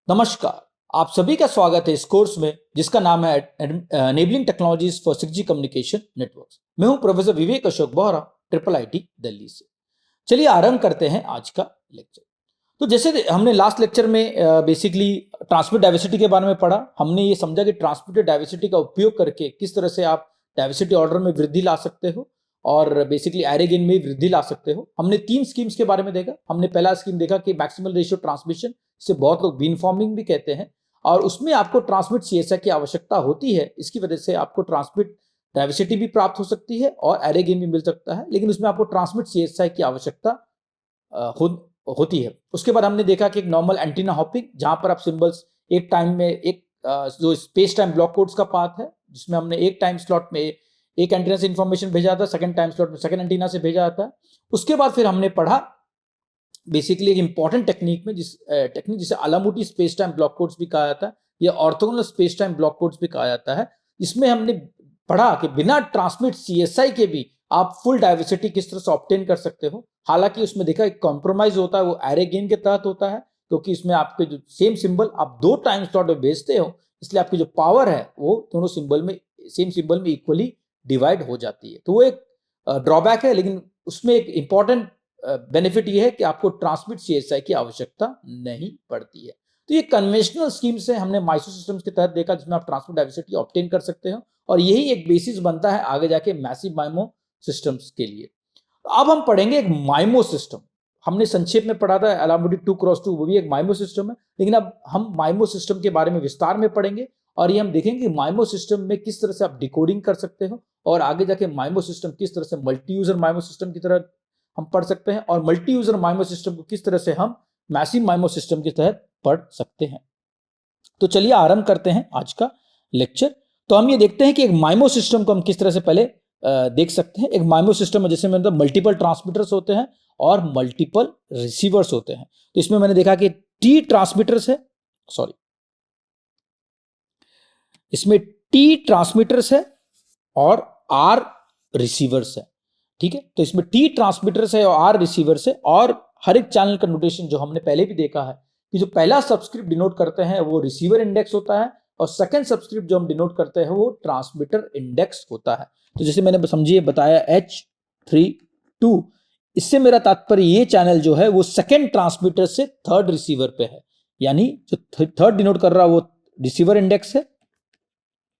नमस्कार। आप सभी का स्वागत है इस कोर्स में जिसका नाम है enabling technologies for 6G communication networks. मैं हूं professor Vivek Ashok Bohra, triple IT Delhi से। चलिए आरंभ करते हैं आज का लेक्चर। तो जैसे हमने लास्ट लेक्चर में बेसिकली ट्रांसमिट डाइवर्सिटी के बारे में पढ़ा, हमने ये समझा कि ट्रांसमिटेड डाइवर्सिटी का उपयोग करके किस तरह से आप डाइवर्सिटी ऑर्डर में वृद्धि ला सकते हो और बेसिकली एरे गेन में वृद्धि ला सकते हो। हमने 3 स्कीम्स के बारे में देखा। हमने पहला स्कीम देखा कि मैक्सिमल रेशियो ट्रांसमिशन, इसे बहुत लोग बीन फॉर्मिंग भी कहते हैं, और उसमें आपको ट्रांसमिट सीएसआई की आवश्यकता होती है। इसकी वजह से आपको ट्रांसमिट डाइवर्सिटी भी प्राप्त हो सकती है और एरे गेन भी मिल सकता है, लेकिन उसमें आपको ट्रांसमिट सीएसआई की आवश्यकता होती है। उसके बाद हमने देखा कि एक नॉर्मल एंटीना हॉपिंग, जहां पर आप सिंबल्स एक टाइम में एक जो स्पेस टाइम ब्लॉक कोड्स का पाथ है, जिसमें हमने एक टाइम स्लॉट में एक एंटीना से इंफॉर्मेशन भेजा जाता है, सेकंड टाइम स्लॉट में सेकंड एंटीना से भेजा जाता है। उसके बाद फिर हमने पढ़ा बेसिकली एक इंपॉर्टेंट टेक्निक में जिसे अलामुटी स्पेस टाइम ब्लॉक कोड्स भी कहा जाता है या orthogonal space time block codes भी कहा जाता है। इसमें हमने पढ़ा कि बिना ट्रांसमिट सीएसआई के भी आप फुल डाइवर्सिटी किस तरह से ऑब्टेन कर सकते हो। हालांकि उसमें देखा एक कॉम्प्रोमाइज होता है, वो एरे गेन के तहत होता है, क्योंकि इसमें आपके जो सेम सिंबल आप 2 टाइम स्लॉट में भेजते हो, इसलिए आपकी जो पावर है वो दोनों सिंबल में सेम सिंबल में इक्वली डिवाइड हो जाती है। तो वो एक ड्रॉबैक है, लेकिन उसमें एक इंपॉर्टेंट बेनिफिट ये है कि आपको ट्रांसमिट सीएसआई की आवश्यकता नहीं पड़ती है। तो ये कन्वेंशनल स्कीम से हमने माइसो सिस्टम्स के तहत देखा, जिसमें आप ट्रांसमिट डाइवर्सिटी ऑब्टेन कर सकते हो, और यही एक बेसिस बनता है आगे जाके मैसिव माइमो सिस्टम्स के लिए। अब हम पढ़ेंगे एक माइमो सिस्टम। हमने संक्षेप में पढ़ा था अलामुटी 2x2, वो भी एक माइमो सिस्टम है, लेकिन अब हम माइमो सिस्टम के बारे में विस्तार में पढ़ेंगे और ये हम देखेंगे कि माइमो सिस्टम में किस तरह से आप डिकोडिंग कर सकते हो और आगे जाके माइमो सिस्टम किस तरह से मल्टी यूजर माइमो सिस्टम की तरह हम पढ़ सकते हैं और मल्टी यूजर माइमो सिस्टम को किस तरह से हम मैसिव माइमो सिस्टम के तहत पढ़ सकते हैं। तो चलिए आरंभ करते हैं आज का लेक्चर। तो हम ये देखते हैं कि एक माइमो सिस्टम को हम किस तरह से पहले देख सकते हैं। एक माइमो सिस्टम में जैसे मैंने मल्टीपल ट्रांसमीटर्स होते हैं और मल्टीपल रिसीवर्स होते हैं। तो इसमें मैंने देखा कि टी ट्रांसमीटर्स है, सॉरी, इसमें टी ट्रांसमीटर्स है और आर रिसीवर्स है। ठीक है, तो इसमें टी ट्रांसमीटर्स है और आर रिसीवर्स है, और हर एक चैनल का नोटेशन जो हमने पहले भी देखा है कि जो पहला सबस्क्रिप्ट डिनोट करते हैं वो रिसीवर इंडेक्स होता है और सेकंड सबस्क्रिप्ट जो हम डिनोट करते हैं वो ट्रांसमीटर इंडेक्स होता है। तो जैसे मैंने समझिए बताया H32, इससे मेरा तात्पर्य ये चैनल जो है वो सेकंड ट्रांसमीटर से थर्ड रिसीवर पे है, यानी जो थर्ड डिनोट कर रहा है वो रिसीवर इंडेक्स है,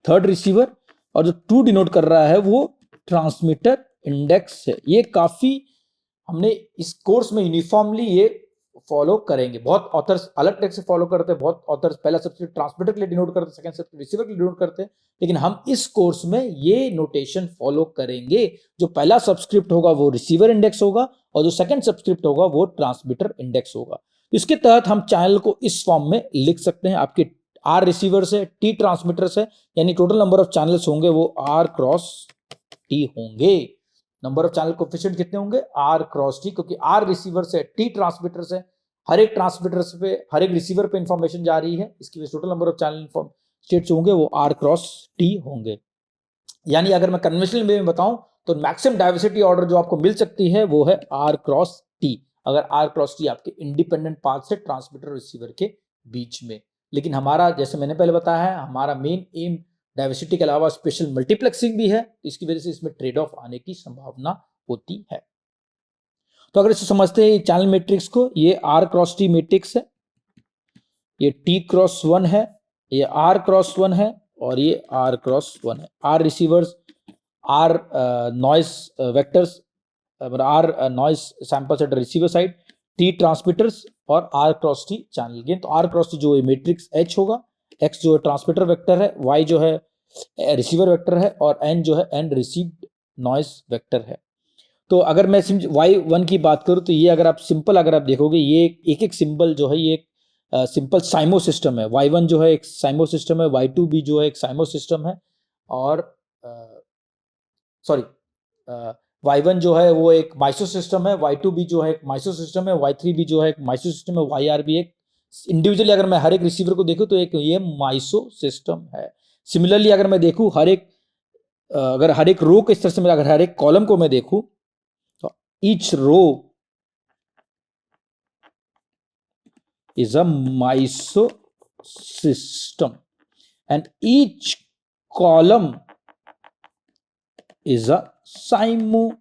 थर्ड रिसीवर, और जो 2 डिनोट कर रहा है वो ट्रांसमीटर इंडेक्स है। ये काफी हमने इस कोर्स में यूनिफॉर्मली ये फॉलो करेंगे। बहुत ऑथर्स अलग टेक्स्ट से फॉलो करते हैं, बहुत ऑथर्स पहला सबस्क्रिप्ट ट्रांसमीटर के लिए डिनोट करते हैं, सेकंड सबस्क्रिप्ट रिसीवर के लिए डिनोट करते हैं, लेकिन हम इस कोर्स में ये नोटेशन फॉलो करेंगे। जो पहला सबस्क्रिप्ट होगा वो रिसीवर इंडेक्स होगा और जो सेकंड सबस्क्रिप्ट होगा वो ट्रांसमीटर इंडेक्स होगा। इसके तहत हम चैनल को इस फॉर्म में लिख सकते हैं। आपके आर रिसीवर्स है, टी ट्रांसमीटर्स है, यानी टोटल नंबर ऑफ चैनल्स होंगे वो आर क्रॉस टी होंगे। नंबर ऑफ चैनल कोएफिशिएंट कितने होंगे? आर क्रॉस टी, क्योंकि आर रिसीवर से टी ट्रांसमीटर से हर एक ट्रांसमीटर पे हर एक रिसीवर पे इंफॉर्मेशन जा रही है, इसकी वजह से total number of channel states होंगे वो आर क्रॉस टी होंगे। यानी अगर मैं कन्वेंशनल वे में बताऊं तो मैक्सिमम डाइवर्सिटी ऑर्डर जो आपको मिल सकती है वो है आर क्रॉस टी, अगर आर क्रॉस टी आपके इंडिपेंडेंट पाथ से ट्रांसमीटर और रिसीवर के बीच में। लेकिन हमारा, जैसे मैंने पहले बताया है, हमारा मेन एम डाइवर्सिटी के अलावा स्पेशल मल्टीप्लेक्सिंग भी है, इसकी वजह से इसमें ट्रेड ऑफ आने की संभावना होती है। तो अगर इसे समझते हैं चैनल मैट्रिक्स को, ये आर क्रॉस टी मैट्रिक्स है, ये टी क्रॉस 1 है, ये आर क्रॉस 1 है और ये आर क्रॉस 1 है। R receivers, r noise vectors, r noise samples at receiver side, t transmitters और r cross t channel gain. तो आर क्रॉस टी जो है मैट्रिक्स H होगा, X जो है ट्रांसमीटर वेक्टर है, Y जो है रिसीवर वेक्टर है और N जो है एंड रिसीव्ड नॉइस वेक्टर है। तो अगर मैं Y1 की बात करूं तो ये अगर आप सिंपल अगर आप देखोगे, ये एक एक सिंबल जो है ये एक सिंपल साइमो सिस्टम है। Y1 जो है एक साइमो सिस्टम है, Y2 भी जो है एक साइमो सिस्टम है, और सॉरी Y1 जो है वो एक माइसो सिस्टम है, Y2 भी जो है एक माइसो सिस्टम है, Y3 भी जो है एक माइसो सिस्टम है, YR भी एक इंडिविजुअली अगर मैं हर एक रिसीवर को देखूं तो एक ये माइसो सिस्टम है। सिमिलरली अगर मैं देखूं हर एक अगर हर एक रो को इस तरह से, अगर हर एक कॉलम को मैं देखूं तो each row is a MISO system and each column is a SIMO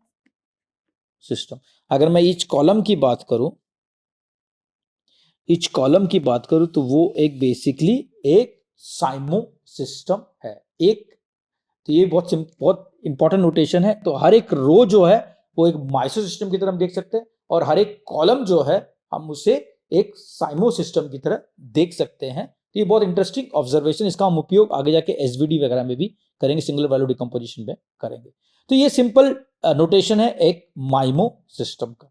system. अगर मैं each column की बात करूं, तो वो एक बेसिकली एक SIMO सिस्टम है. तो ये बहुत इंपॉर्टेंट नोटेशन है. तो हर एक रो जो है वो एक माइसो सिस्टम की तरह हम देख सकते हैं और हर एक कॉलम जो है हम उसे एक साइमो सिस्टम की तरह देख सकते हैं. तो ये बहुत इंटरेस्टिंग ऑब्जर्वेशन. इसका हम उपयोग आगे जाके एसवीडी वगैरह में भी करेंगे, सिंगल वैल्यू डिकम्पोजिशन में करेंगे. तो ये सिंपल नोटेशन है एक माइमो सिस्टम का.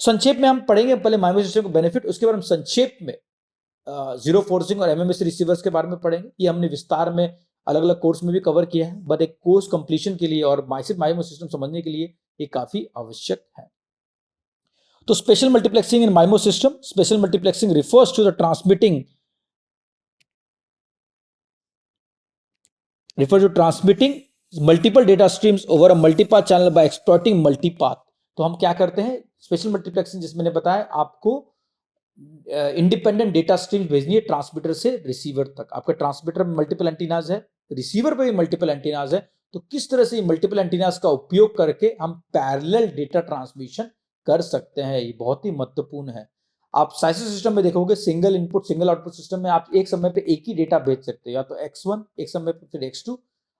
संक्षेप में हम पढ़ेंगे पहले माइमो सिस्टम का बेनिफिट, उसके बाद हम संक्षेप में जीरो फोर्सिंग और एमएमएस रिसीवर्स के बारे में पढ़ेंगे. ये हमने विस्तार में अलग अलग कोर्स में भी कवर किया है, बट एक कोर्स कंप्लीशन के लिए और माइमो सिस्टम समझने के लिए ये काफी आवश्यक है. तो spatial multiplexing in MIMO system. Spatial multiplexing refers to the transmitting multiple data streams over a multipath channel by exploiting multipath. तो हम क्या करते हैं, स्पेशल मल्टीप्लेक्सिंग जिसमें मैंने बताया आपको इंडिपेंडेंट डेटा स्ट्रीम भेजनी है ट्रांसमीटर से रिसीवर तक. आपका ट्रांसमीटर में मल्टीपल एंटीनाज है, रिसीवर पे भी मल्टीपल एंटीनाज है. तो किस तरह से मल्टीपल एंटीनाज का उपयोग करके हम पैरेलल डेटा ट्रांसमिशन कर सकते हैं, ये बहुत ही महत्वपूर्ण है. आप साइसो सिस्टम में देखोगे single input single output system में आप एक समय पे एक ही डेटा भेज सकते हो, या तो x1 एक समय पे फिर x2.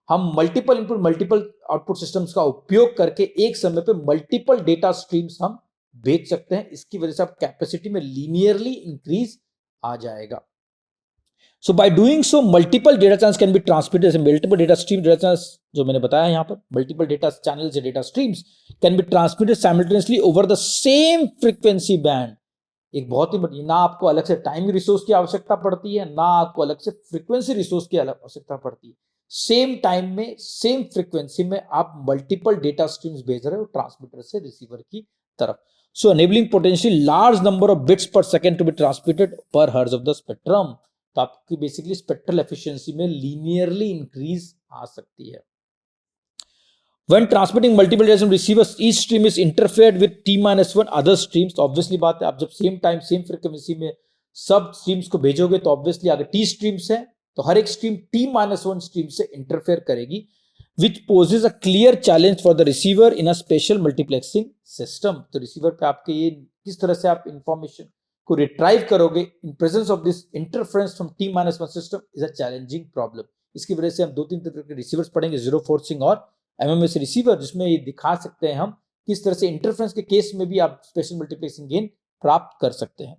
हम multiple input multiple output systems का उपयोग करके एक समय पे मल्टीपल डेटा स्ट्रीम्स हम भेज सकते हैं. इसकी वजह से आप कैपेसिटी में लीनियरली इंक्रीज आ जाएगा. So by doing so multiple data channels can be transmitted. Multiple data stream data channels जो मैंने बताया यहां पर, मल्टीपल डेटा चैनल्स या data streams can be transmitted simultaneously over the same frequency band. एक बहुत ही बड़ी, ना आपको अलग से टाइम रिसोर्स की आवश्यकता पड़ती है, ना आपको अलग से फ्रीक्वेंसी रिसोर्स की आवश्यकता पड़ती है. सेम टाइम में सेम फ्रीक्वेंसी में आप मल्टीपल डेटा स्ट्रीम्स भेज रहे हो ट्रांसमीटर से रिसीवर की तरफ. So enabling potentially large number of bits per second to be transmitted per hertz of the spectrum. तो आपकी बेसिकली स्पेक्ट्रल एफिशिएंसी में लीनियरली इंक्रीज आ सकती है. When transmitting multiple data from receivers, each stream is interfered with t-1 other streams. तो obviously बात है, आप जब सेम टाइम सेम फ्रीक्वेंसी में सब स्ट्रीम्स को भेजोगे तो ऑब्वियसली अगर टी स्ट्रीम्स है तो हर एक स्ट्रीम t-1 स्ट्रीम से इंटरफेयर करेगी, which poses a clear challenge for the receiver in a special multiplexing system. तो रिसीवर पे आपके ये किस तरह से आप इंफॉर्मेशन को रिट्राइव करोगे in presence of this interference from t-1 system is a challenging problem. इसकी वजह से हम दो तीन तरह के रिसीवर्स पढ़ेंगे, जीरो फोर्सिंग और एमएमएस रिसीवर, जिसमें ये दिखा सकते हैं हम किस तरह से इंटरफेरेंस के केस में भी आप स्पेशल मल्टीप्लेक्सिंग गेन प्राप्त कर सकते हैं.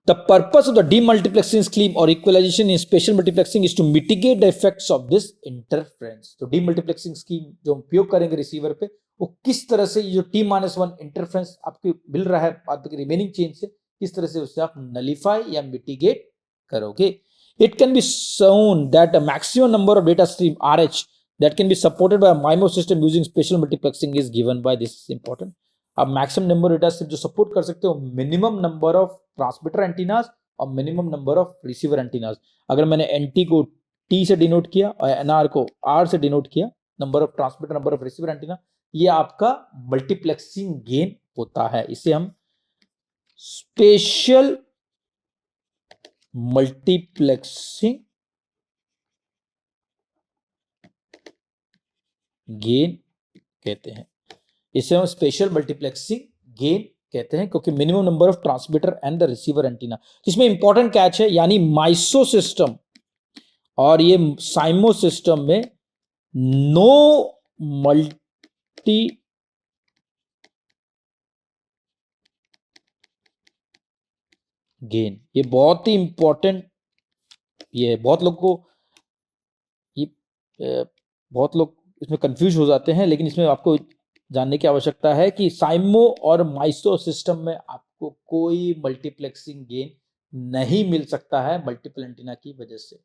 The purpose of the demultiplexing scheme or equalization in special multiplexing is to mitigate the effects of this interference. तो demultiplexing scheme जो उपयोग करेंगे रिसीवर पे, वो किस तरह से जो t-1 इंटरफेरेंस आपको मिल रहा है आपकी रिमेनिंग चेन से, किस तरह से उससे आप नलिफाई या मिटिगेट करोगे. It can be shown that a maximum number of data stream RH that can be supported by a MIMO system using special multiplexing is given by this. Is important. आप maximum number data stream जो support कर सकते हो, minimum number of transmitter antennas और minimum number of receiver antennas. अगर मैंने n t को T से डिनोट किया और एनआर को आर से डिनोट किया, number of transmitter number of receiver antenna, ये आपका मल्टीप्लेक्सिंग गेन होता है. इसे हम स्पेशल मल्टीप्लेक्सिंग गेन कहते हैं. इसे हम स्पेशल मल्टीप्लेक्सिंग गेन कहते हैं क्योंकि minimum number of transmitter and the receiver antenna. इसमें इंपॉर्टेंट कैच है, यानी माइसो सिस्टम और ये साइमो सिस्टम में नो मल्टी गेन. ये बहुत ही इंपॉर्टेंट, ये बहुत लोग इसमें कंफ्यूज हो जाते हैं, लेकिन इसमें आपको जानने की आवश्यकता है कि साइमो और माइसो सिस्टम में आपको कोई मल्टीप्लेक्सिंग गेन नहीं मिल सकता है मल्टीपल एंटीना की वजह से.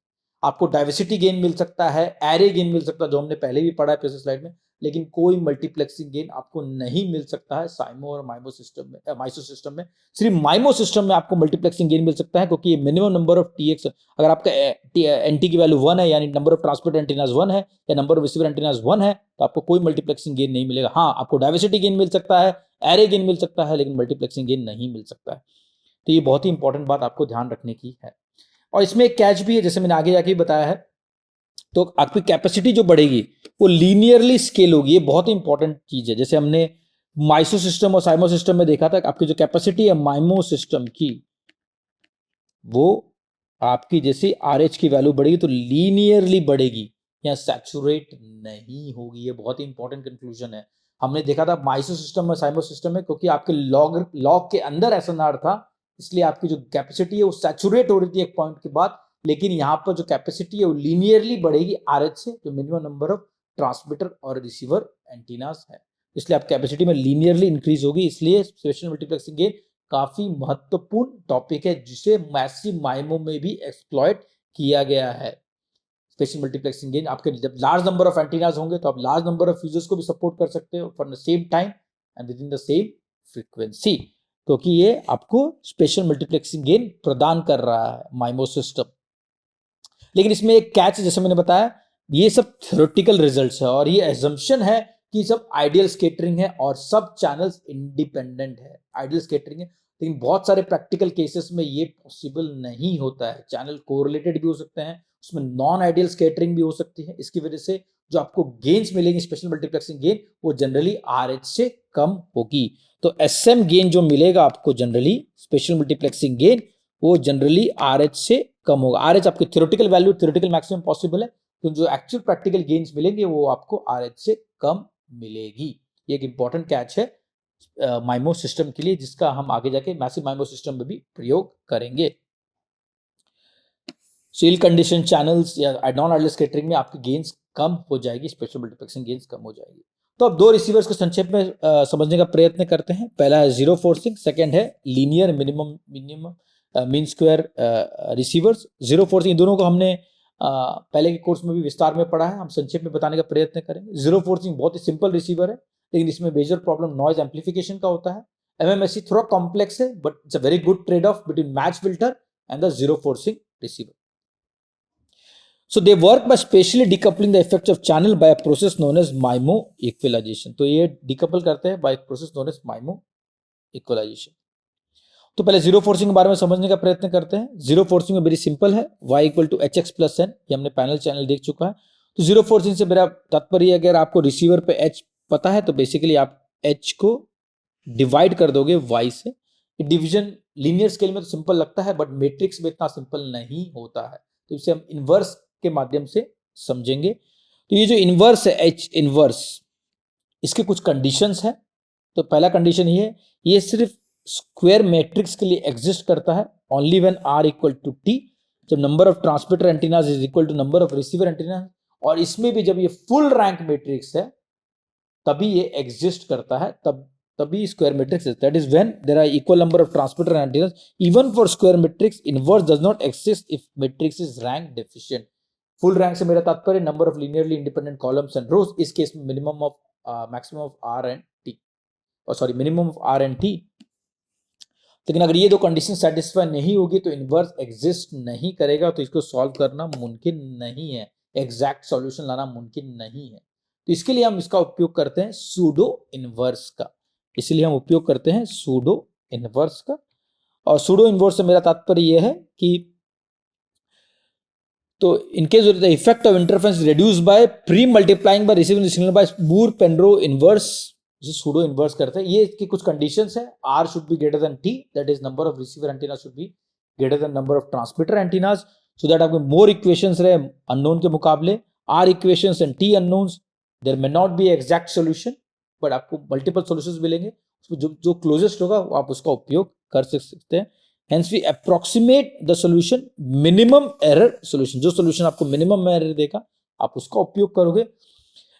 आपको डाइवर्सिटी गेन मिल सकता है, एरे गेन मिल सकता है, जो हमने पहले भी पढ़ा है पिछले स्लाइड में, लेकिन कोई मल्टीप्लेक्सिंग गेन आपको नहीं मिल सकता है साइमो और माइमो सिस्टम में, माइसो सिस्टम में. सिर्फ माइमो सिस्टम में आपको मल्टीप्लेक्सिंग गेन मिल सकता है क्योंकि ये मिनिमम नंबर ऑफ टीएक्स, अगर आपका एनटी की वैल्यू 1 है, यानी नंबर ऑफ ट्रांसमीटर एंटीनाज 1 है या नंबर ऑफ रिसीवर एंटीनाज 1 है, तो आपको कोई मल्टीप्लेक्सिंग गेन नहीं मिलेगा. हाँ, आपको डाइवर्सिटी गेन मिल सकता है, एरे गेन मिल सकता है, लेकिन मल्टीप्लेक्सिंग गेन नहीं मिल सकता है. तो ये बहुत ही इंपॉर्टेंट बात आपको ध्यान रखने की है. और इसमें एक कैच भी है, जैसे मैंने आगे जाके भी बताया है, तो आपकी कैपेसिटी जो बढ़ेगी वो लीनियरली स्केल होगी। ये बहुत ही इंपॉर्टेंट चीज है। जैसे हमने माइसो सिस्टम और साइमो सिस्टम में देखा था कि आपकी जो कैपेसिटी है माइमो सिस्टम की, वो आपकी जैसे RH की वैल्यू बढ़ेगी तो लीनियरली बढ़ेगी, या सैचुरेट नहीं होगी। ये बहुत ही इंपॉर्टेंट कंक्लूजन है। हमने देखा था माइसो सिस्टम और साइमो सिस्टम में, क्योंकि आपके लॉग के अंदर एसएनआर था, इसलिए आपकी जो कैपेसिटी है वो सैचुरेट हो रही थी एक पॉइंट के बाद। लेकिन यहाँ पर जो कैपेसिटी है वो लीनियरली बढ़ेगी RH से, जो मिनिमम नंबर ऑफ ट्रांसमीटर और रिसीवर एंटीनास है, इसलिए आप कैपेसिटी में लीनियरली इंक्रीज होगी। इसलिए स्पेशल मल्टीप्लेक्सिंग गेन काफी महत्वपूर्ण टॉपिक है, जिसे मैसिव माइमो में भी एक्सप्लॉइट किया गया है। स्पेशल मल्टीप्लेक्सिंग गेन, आपके जब लार्ज नंबर ऑफ एंटीनास होंगे तो आप लार्ज नंबर ऑफ यूजर्स को भी सपोर्ट कर सकते हो for the same time and with in the same frequency, क्योंकि ये आपको स्पेशल मल्टीप्लेक्सिंग गेन प्रदान कर रहा है माइमो सिस्टम। लेकिन इसमें एक कैच, जैसे मैंने बताया, ये सब थ्योरेटिकल रिजल्ट्स है और ये एजम्पशन है कि सब आइडियल स्केटरिंग है और सब चैनल्स इंडिपेंडेंट है। आइडियल स्केटरिंग है, लेकिन बहुत सारे प्रैक्टिकल केसेस में ये पॉसिबल नहीं होता है। चैनल कोरिलेटेड भी हो सकते हैं, उसमें नॉन आइडियल स्केटरिंग भी हो सकती है। इसकी वजह से जो आपको गेन्स मिलेंगे स्पेशल मल्टीप्लेक्सिंग गेन, वो जनरली RH से कम होगी। तो SM गेन जो मिलेगा आपको जनरली स्पेशल मल्टीप्लेक्सिंग गेन, वो जनरली RH से कम होगा। RH आपकी theoretical value, theoretical maximum possible है, तो जो एक्चुअल प्रैक्टिकल गेन्स मिलेंगे वो आपको RH से कम मिलेगी। ये एक इंपॉर्टेंट कैच है माइमो सिस्टम के लिए, जिसका हम आगे जाके मैसिव माइमो सिस्टम में भी प्रयोग करेंगे। सील कंडीशन चैनल्स या नॉन आइडियल स्कैटरिंग में आपकी गेन्स कम हो जाएगी, स्पेशल मल्टीप्लेक्सिंग गेन्स कम हो जाएगी। तो अब दो रिसीवर्स को संक्षेप में समझने का प्रयत्न करते हैं। पहला है जीरो फोर्सिंग, सेकंड है linear minimum mean square receivers. Zero forcing, इन दोनों को हमने पहले के कोर्स में भी विस्तार में पढ़ा है, हम संक्षेप में बताने का प्रयत्न करेंगे। जीरो फोर्सिंग बहुत ही सिंपल रिसीवर है, लेकिन इसमें मेजर प्रॉब्लम नॉइज एम्पलीफिकेशन का होता है। MMSE थोड़ा कॉम्प्लेक्स है, but it's a very good trade off between match filter and the zero forcing receiver. So they work by spatially decoupling the effects of channel by a process known as MIMO equalization. तो ये decouple करते हैं by a process known as MIMO equalization. तो पहले zero forcing के बारे में समझने का प्रयत्न करते हैं। जीरो फोर्सिंग में वेरी सिंपल है, y equal to HX plus n, ये हमने पैनल चैनल देख चुका है। तो जीरो फोर्सिंग से मेरा तात्पर्य, अगर आपको रिसीवर पे H पता है तो बेसिकली आप H को डिवाइड कर दोगे y से। डिवीजन लीनियर स्केल में तो सिंपल लगता है, बट मैट्रिक्स में इतना सिंपल नहीं होता है, तो इसे हम इनवर्स के माध्यम से समझेंगे। तो ये जो इनवर्स है H इनवर्स, इसके कुछ कंडीशंस है। तो पहला कंडीशन ये है, ये सिर्फ स्क्वायर मैट्रिक्स के लिए एग्जिस्ट करता है only when R equal to T, जब number of transmitter antennas is equal to number of receiver antennas, और इसमें भी जब ये फुल रैंक मैट्रिक्स है तभी ये एग्जिस्ट करता है, तभी square matrix is, that is when there are equal number of transmitter antennas. Even for square matrix, inverse does not exist if matrix is rank deficient. Full rank से मेरा तात्पर्य number of linearly independent columns and rows, इस case में minimum of maximum of R and T, और sorry minimum of R and T। लेकिन अगर ये दो कंडीशन सेटिस्फाई नहीं होगी तो इनवर्स एग्जिस्ट नहीं करेगा, तो इसको सॉल्व करना मुमकिन नहीं है, एग्जैक्ट सॉल्यूशन लाना मुमकिन नहीं है। तो इसके लिए हम इसका उपयोग करते हैं सूडो इनवर्स का, इसलिए हम उपयोग करते हैं सूडो इनवर्स का। और सूडो इनवर्स से मेरा तात्पर्य यह है कि तो in case of the effect of interference reduced by pre-multiplying by receiving the signal by Moore-Penrose inverse, जिसे सूडो इनवर्स करते हैं। ये इसकी कुछ कंडीशंस है, R should be greater than T, that is number of receiver antennas should be greater than number of transmitter antennas, so that आपके more equations रहे unknown के मुकाबले, R equations and T unknowns, there may not be exact solution, but आपको multiple solutions मिलेंगे, उसमें जो closest होगा वो आप उसका उपयोग कर सकते हैं। Hence we approximate the solution minimum error solution, जो solution आपको minimum error देगा आप उसका उपयोग करोगे।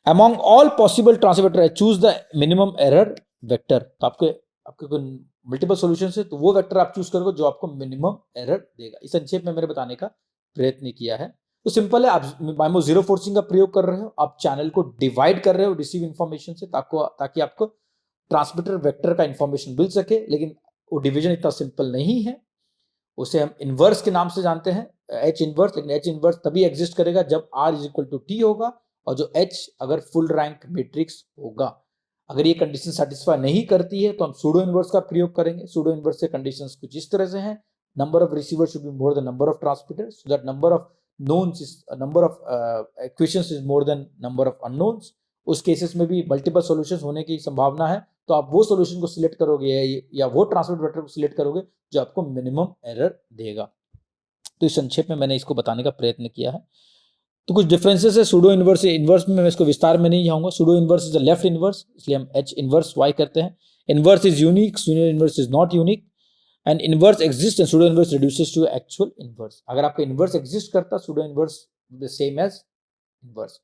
Among all possible transmitter choose the minimum error vector, तो आपके कोई मल्टीपल सॉल्यूशन है तो वो वेक्टर आप चूज करोगे जो आपको मिनिमम एरर देगा। इस संक्षेप में मैंने बताने का प्रयत्न किया है। तो सिंपल है, आप माइमो जीरो फोर्सिंग का प्रयोग कर रहे हो, आप चैनल को डिवाइड कर रहे हो रिसीव इंफॉर्मेशन से, ताकि आपको ट्रांसमीटर वेक्टर का इंफॉर्मेशन मिल सके, लेकिन वो डिवीजन इतना सिंपल नहीं है, उसे हम इनवर्स के नाम से जानते हैं, H इनवर्स। लेकिन H इनवर्स तभी एग्जिस्ट करेगा जब R is equal to T होगा, और जो H अगर फुल रैंक मैट्रिक्स होगा। अगर ये कंडीशन सेटिस्फाई नहीं करती है तो हम सूडो इनवर्स का प्रयोग करेंगे। सूडो इनवर्स से कंडीशंस कुछ इस तरह से हैं, number of receivers should be more than number of transmitters, so that number of knowns is number of equations is more than number of unknowns. उस केसेस में भी मल्टीपल सॉल्यूशंस होने की संभावना है, तो आप वो सॉल्यूशन को सिलेक्ट करोगे या वो ट्रांसमिट वेक्टर को सिलेक्ट करोगे जो आपको मिनिमम एरर देगा। तो इस संक्षेप में मैंने इसको बताने का प्रयत्न किया है। तो कुछ डिफरेंसेस है सूडो इनवर्स से इनवर्स में, मैं इसको विस्तार में नहीं जाऊंगा। Pseudo inverse is a left inverse, इसलिए हम एच इनवर्स वाई करते हैं। Inverse is unique, pseudo inverse is not unique, and inverse exist and pseudo inverse reduces to actual inverse. अगर आपका इनवर्स एग्जिस्ट करता, pseudo inverse the same as inverse.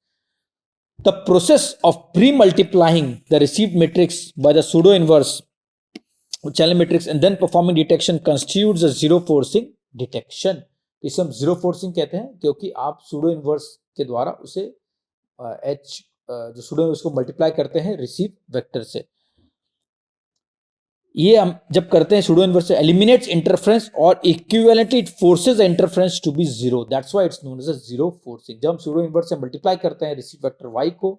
The process of pre-multiplying the received matrix by the pseudo inverse channel matrix and then performing detection constitutes a zero forcing detection। इसे हम zero forcing कहते हैं क्योंकि आप pseudo inverse के द्वारा उसे H जो सूडो उसको मल्टीप्लाई करते हैं रिसीव वेक्टर से। ये हम जब करते हैं सूडो इनवर्स से, एलिमिनेट्स इंटरफेरेंस और equivalently it forces the interference to be zero, that's why it's known as a zero forcing. जब हम सूडो इनवर्स से मल्टीप्लाई करते हैं रिसीव वेक्टर वाई को,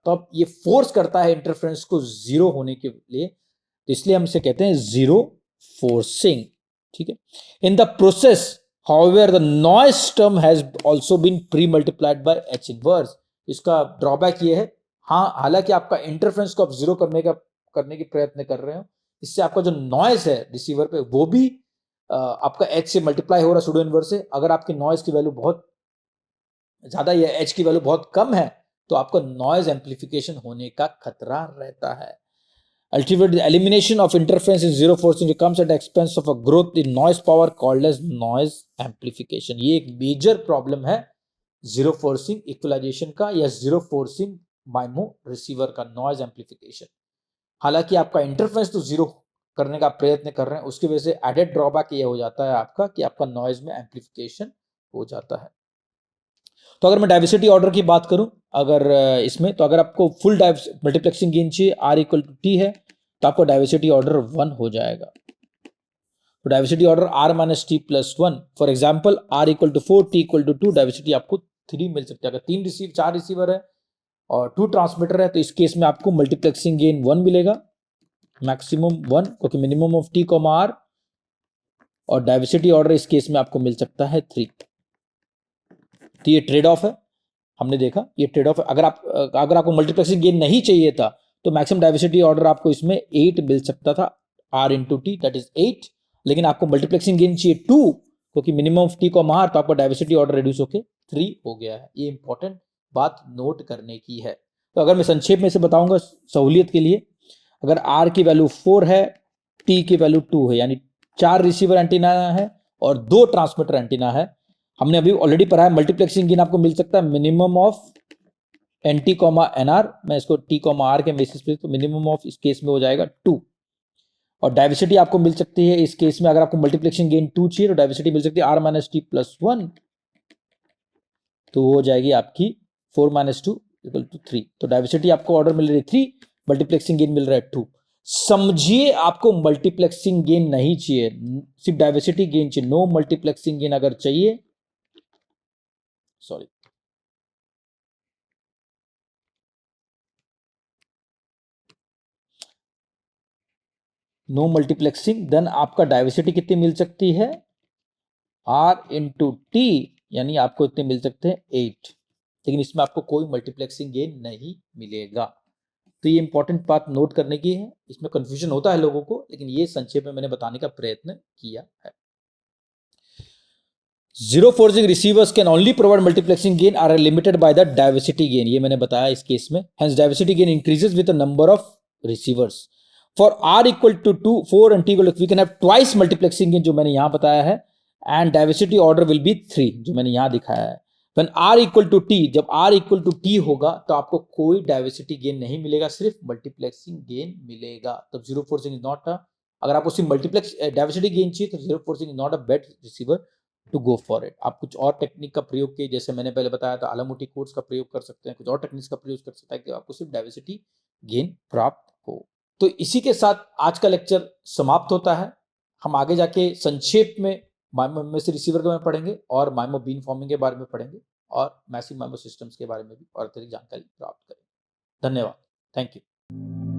तब ये फोर्स करता है इंटरफेरेंस को जीरो होने के लिए, तो इसलिए हम इसे कहते हैं जीरो फोर्सिंग। ठीक है। In the process however the noise term has also been pre-multiplied by h inverse। इसका ड्रॉबैक ये है, हाँ हालांकि आपका इंटरफेरेंस को आप जीरो करने की प्रयत्न कर रहे हो, इससे आपका जो नॉइज है रिसीवर पे वो भी आपका h से मल्टीप्लाई हो रहा है सूडो इनवर्स से। अगर आपकी नॉइज की वैल्यू बहुत ज्यादा या h की वैल्यू बहुत कम है तो आपको नॉइज एम्प्लीफिकेशन होने का खतरा रहता है। Ultimately, the elimination of interference in zero forcing comes at the expense of a growth in noise power called as noise amplification। ये एक मेजर प्रॉब्लम है जीरो फोर्सिंग इक्वलाइजेशन का या जीरो फोर्सिंग माइमो रिसीवर का, नॉइज एम्प्लीफिकेशन। हालांकि आपका interference तो zero करने का प्रयत्न कर रहे हैं, उसकी वजह से एडेड ड्रॉबैक ये हो जाता है आपका कि आपका नॉइज में एम्प्लीफिकेशन हो जाता है। तो अगर मैं डाइवर्सिटी ऑर्डर की बात करूं, अगर इसमें तो अगर आपको फुल मल्टीप्लेक्सिंग गेन चाहिए, आर इक्वल टू टी है, तो आपको डाइवर्सिटी ऑर्डर 1 हो जाएगा। तो diversity order R minus T plus 1, for example R equal to 4, T equal to 2, diversity आपको 3 मिल सकती है। अगर 4 रिसीवर है और 2 ट्रांसमीटर है तो इस केस में आपको मल्टीप्लेक्सिंग गेन 1 मिलेगा, मैक्सिमम 1, क्योंकि minimum of T comma R, और डाइवर्सिटी ऑर्डर इस केस में आपको मिल सकता है 3। तो ये ट्रेड ऑफ है, हमने देखा ये ट्रेड ऑफ है। अगर आपको मल्टीप्लेक्सिंग गेन नहीं चाहिए था तो मैक्सिमम डाइवर्सिटी ऑर्डर आपको इसमें 8 मिल सकता था, R into T that is 8, लेकिन आपको मल्टीप्लेक्सिंग गेन चाहिए 2 क्योंकि मिनिमम ऑफ टी को मार, तो आपका डाइवर्सिटी ऑर्डर रिड्यूस होकर 3 हो गया है। ये इंपॉर्टेंट बात नोट करने की है। तो अगर मैं संक्षेप में से बताऊंगा सहूलियत के लिए, अगर आर की वैल्यू 4 है, टी की वैल्यू 2 है, यानी 4 रिसीवर एंटीना है और 2 ट्रांसमीटर एंटीना है। हमने अभी ऑलरेडी पढ़ा है मल्टीप्लेक्सिंग गेन आपको मिल सकता है minimum of N T comma N R, मैं इसको टी कॉमा आर के बेसिस पे, तो मिनिमम ऑफ इस केस में हो जाएगा 2, और डाइवर्सिटी आपको मिल सकती है इस केस में, अगर आपको मल्टीप्लेक्सिंग गेन 2 चाहिए तो डाइवर्सिटी मिल सकती है आर माइनस टी प्लस 1, तो हो जाएगी आपकी 4 माइनस 2 इक्वल टू 3। तो डाइवर्सिटी आपको ऑर्डर मिल रही है 3, मल्टीप्लेक्सिंग गेन मिल रहा है 2। समझिए आपको मल्टीप्लेक्सिंग गेन नहीं चाहिए, सिर्फ डाइवर्सिटी गेन चाहिए। नो मल्टीप्लेक्सिंग गेन अगर चाहिए, सॉरी, नो मल्टीप्लेक्सिंग, देन आपका डाइवर्सिटी कितनी मिल सकती है, आर इंटू टी, यानी आपको इतने मिल सकते हैं 8, लेकिन इसमें आपको कोई मल्टीप्लेक्सिंग गेन नहीं मिलेगा। तो ये इंपॉर्टेंट बात नोट करने की है, इसमें कंफ्यूजन होता है लोगों को, लेकिन ये संक्षेप में मैंने बताने का प्रयत्न किया है। Zero forcing receivers can only provide multiplexing gain R limited by the diversity gain, ये मैंने बताया इस केस में। Hence diversity gain increases with the number of receivers. For R equal to 2, 4 and T equal to, we can have twice multiplexing gain, जो मैंने यहां बताया है, and diversity order will be 3, जो मैंने यहां दिखाया है। When R equal to T, जब आर इक्वल टू टी होगा तो आपको कोई डाइवर्सिटी गेन नहीं मिलेगा, सिर्फ मल्टीप्लेक्सिंग गेन मिलेगा। तब zero forcing is not a, अगर आपको सिर्फ मल्टीप्लेक्स डाइवर्सिटी गेन चाहिए तो zero forcing is not a bad receiver to go for it. आप कुछ और टेक्निक का प्रयोग किए, जैसे मैंने पहले बताया था आलमोटी कोड्स का प्रयोग कर सकते हैं, कुछ और टेक्निक्स का प्रयोग कर सकते हैं कि आपको सिर्फ डाइवर्सिटी गेन प्राप्त हो। तो इसी के साथ आज का लेक्चर समाप्त होता है। हम आगे जाके संक्षेप में माइमो में से रिसीवर के बारे में पढ़ेंगे और माइमो बीन फॉर्मिंग के बारे में पढ़ेंगे और मैसिव माइमो सिस्टम्स के बारे में भी और अतिरिक्त जानकारी प्राप्त करेंगे। धन्यवाद, थैंक यू।